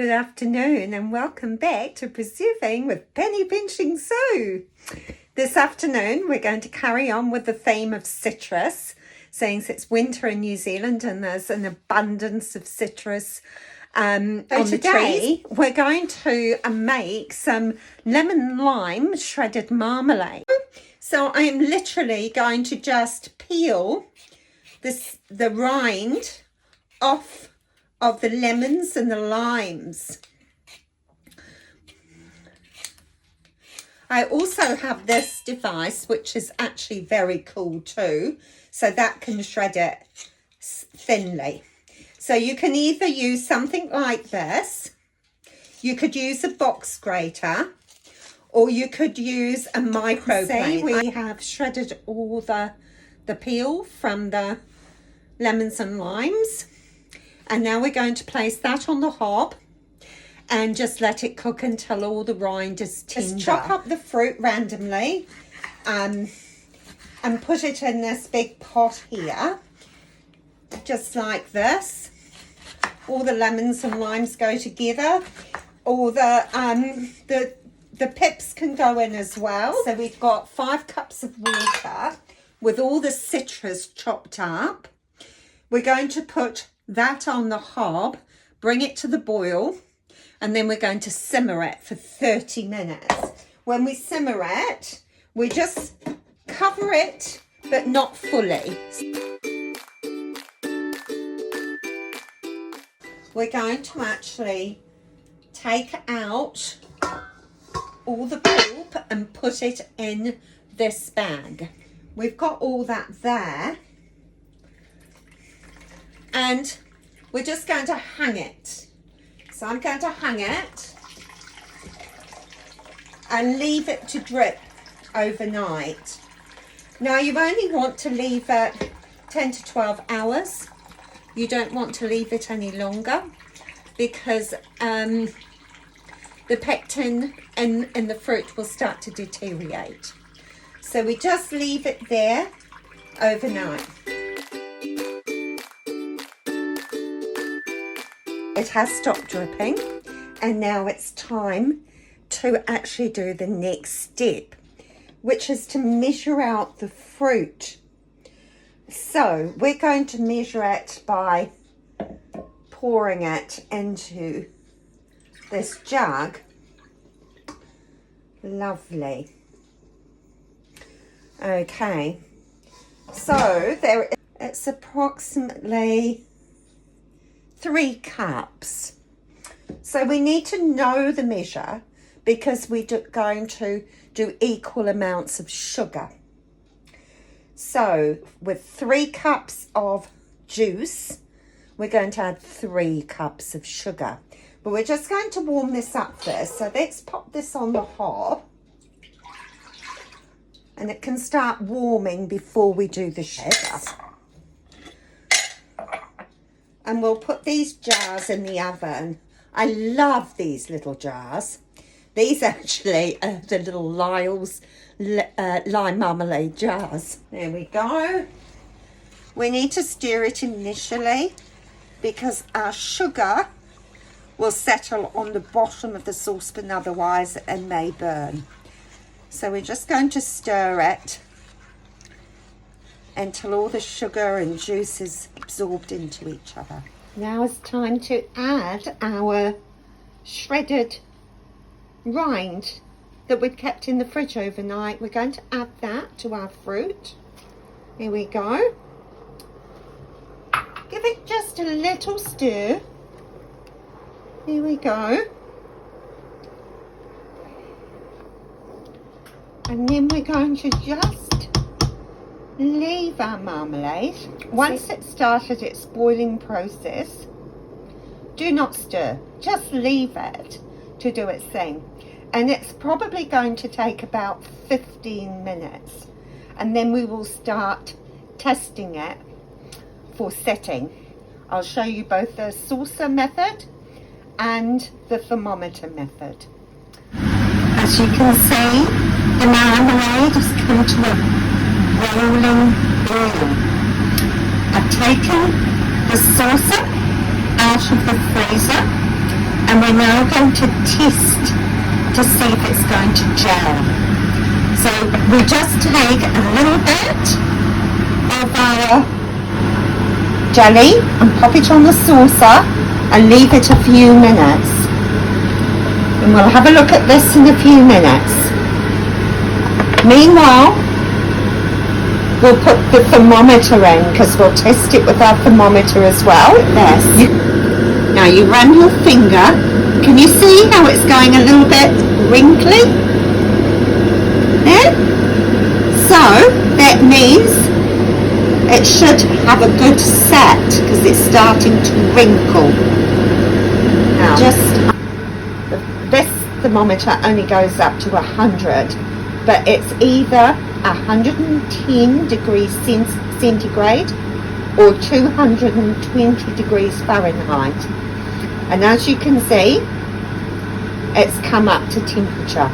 Good afternoon and welcome back to Preserving with Penny Pinching Sue. This afternoon we're going to carry on with the theme of citrus, since it's winter in New Zealand and there's an abundance of citrus on the trees. We're going to make some lemon lime shredded marmalade. So I am literally going to just peel the rind off of the lemons and the limes. I also have this device, which is actually very cool too, so that can shred it thinly. So you can either use something like this, you could use a box grater, or you could use a microplane. See, we have shredded all the peel from the lemons and limes. And now we're going to place that on the hob and just let it cook until all the rind is tender. Just chop up the fruit randomly and put it in this big pot here, just like this. All the lemons and limes go together. All the pips can go in as well. So we've got 5 cups of water with all the citrus chopped up. We're going to put that on the hob, bring it to the boil, and then we're going to simmer it for 30 minutes. When we simmer it, we just cover it, but not fully. We're going to actually take out all the pulp and put it in this bag. We've got all that there. And we're just going to hang it. So I'm going to hang it and leave it to drip overnight. Now you only want to leave it 10 to 12 hours. You don't want to leave it any longer because the pectin in the fruit will start to deteriorate. So we just leave it there overnight. It has stopped dripping, and now it's time to actually do the next step, which is to measure out the fruit. So we're going to measure it by pouring it into this jug. Lovely. Okay, so it's approximately 3 cups. So we need to know the measure because we're going to do equal amounts of sugar. So with 3 cups of juice, we're going to add 3 cups of sugar. But we're just going to warm this up first. So let's pop this on the hob. And it can start warming before we do the sugar. And we'll put these jars in the oven. I love these little jars. These actually are the little Ladle's lime marmalade jars. There we go. We need to stir it initially because our sugar will settle on the bottom of the saucepan, otherwise it may burn. So we're just going to stir it until all the sugar and juice is absorbed into each other. Now it's time to add our shredded rind that we'd kept in the fridge overnight. We're going to add that to our fruit. Here we go. Give it just a little stir. Here we go. And then we're going to just leave our marmalade. Once it's started its boiling process, do not stir, just leave it to do its thing. And it's probably going to take about 15 minutes, and then we will start testing it for setting. I'll show you both the saucer method and the thermometer method. As you can see, the marmalade has come to a rolling boil. I've taken the saucer out of the freezer and we're now going to test to see if it's going to gel. So we just take a little bit of our jelly and pop it on the saucer and leave it a few minutes. And we'll have a look at this in a few minutes. Meanwhile, we'll put the thermometer in because we'll test it with our thermometer as well. Yes. Now you run your finger. Can you see how it's going a little bit wrinkly? There? So that means it should have a good set because it's starting to wrinkle. Now this thermometer only goes up to 100, but it's either 110 degrees centigrade or 220 degrees Fahrenheit. And as you can see, it's come up to temperature.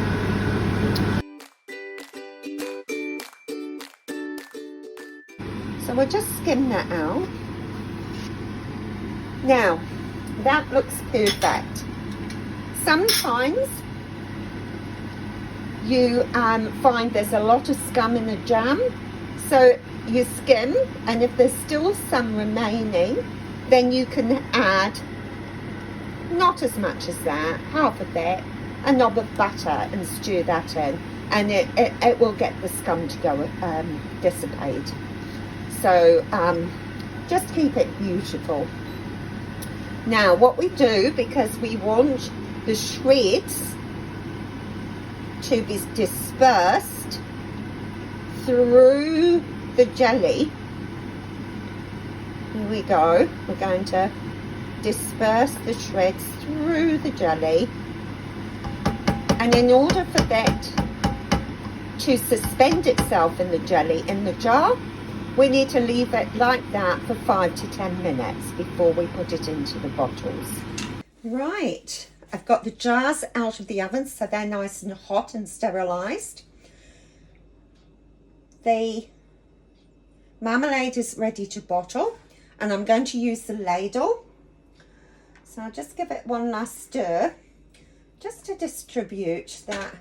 So we'll just skim that out. Now, that looks perfect. Sometimes you find there's a lot of scum in the jam, so you skim, and if there's still some remaining, then you can add not as much as that, half of that, a knob of butter, and stir that in, and it will get the scum to go dissipate. So just keep it beautiful. Now what we do, because we want the shreds to be dispersed through the jelly, here we go, we're going to disperse the shreds through the jelly, and in order for that to suspend itself in the jelly in the jar, we need to leave it like that for 5 to 10 minutes before we put it into the bottles. Right, I've got the jars out of the oven so they're nice and hot and sterilised. The marmalade is ready to bottle, and I'm going to use the ladle. So I'll just give it one last stir just to distribute that.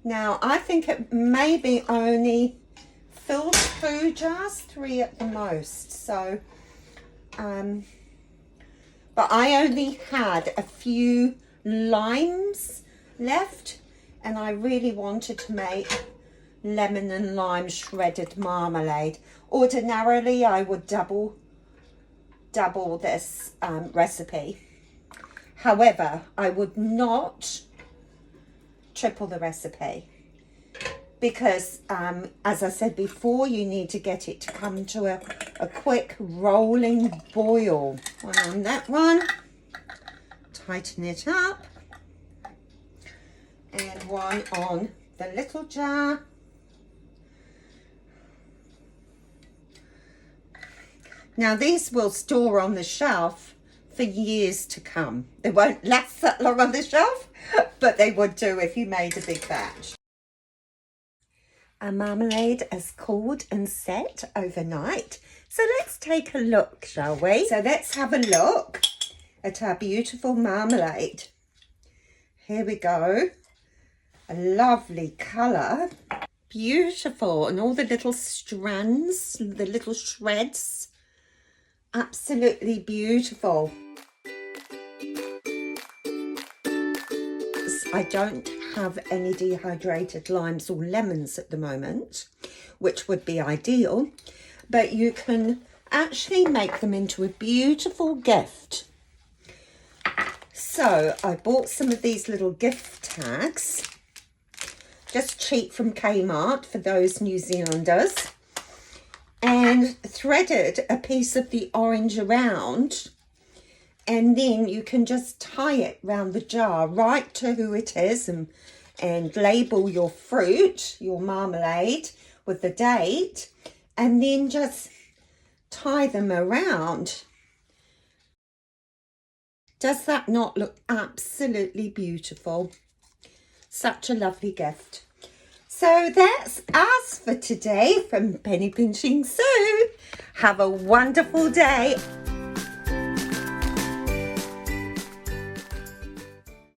Now I think it maybe only filled 2 jars, 3 at the most. So, but I only had a few limes left, and I really wanted to make lemon and lime shredded marmalade. Ordinarily I would double this recipe. However, I would not triple the recipe because as I said before, you need to get it to come to a quick rolling boil. One on that one, tighten it up, and one on the little jar. Now these will store on the shelf for years to come. They won't last that long on the shelf, but they would do if you made a big batch. Our marmalade is cooled and set overnight. So let's take a look, shall we? So let's have a look at our beautiful marmalade. Here we go. A lovely colour. Beautiful. And all the little strands, the little shreds. Absolutely beautiful. I don't have any dehydrated limes or lemons at the moment, which would be ideal, but you can actually make them into a beautiful gift. So I bought some of these little gift tags, just cheap from Kmart for those New Zealanders, and threaded a piece of the orange around, and then you can just tie it round the jar, write to who it is, and label your fruit, your marmalade, with the date, and then just tie them around. Does that not look absolutely beautiful? Such a lovely gift. So that's us for today from Penny Pinching Sue. Have a wonderful day.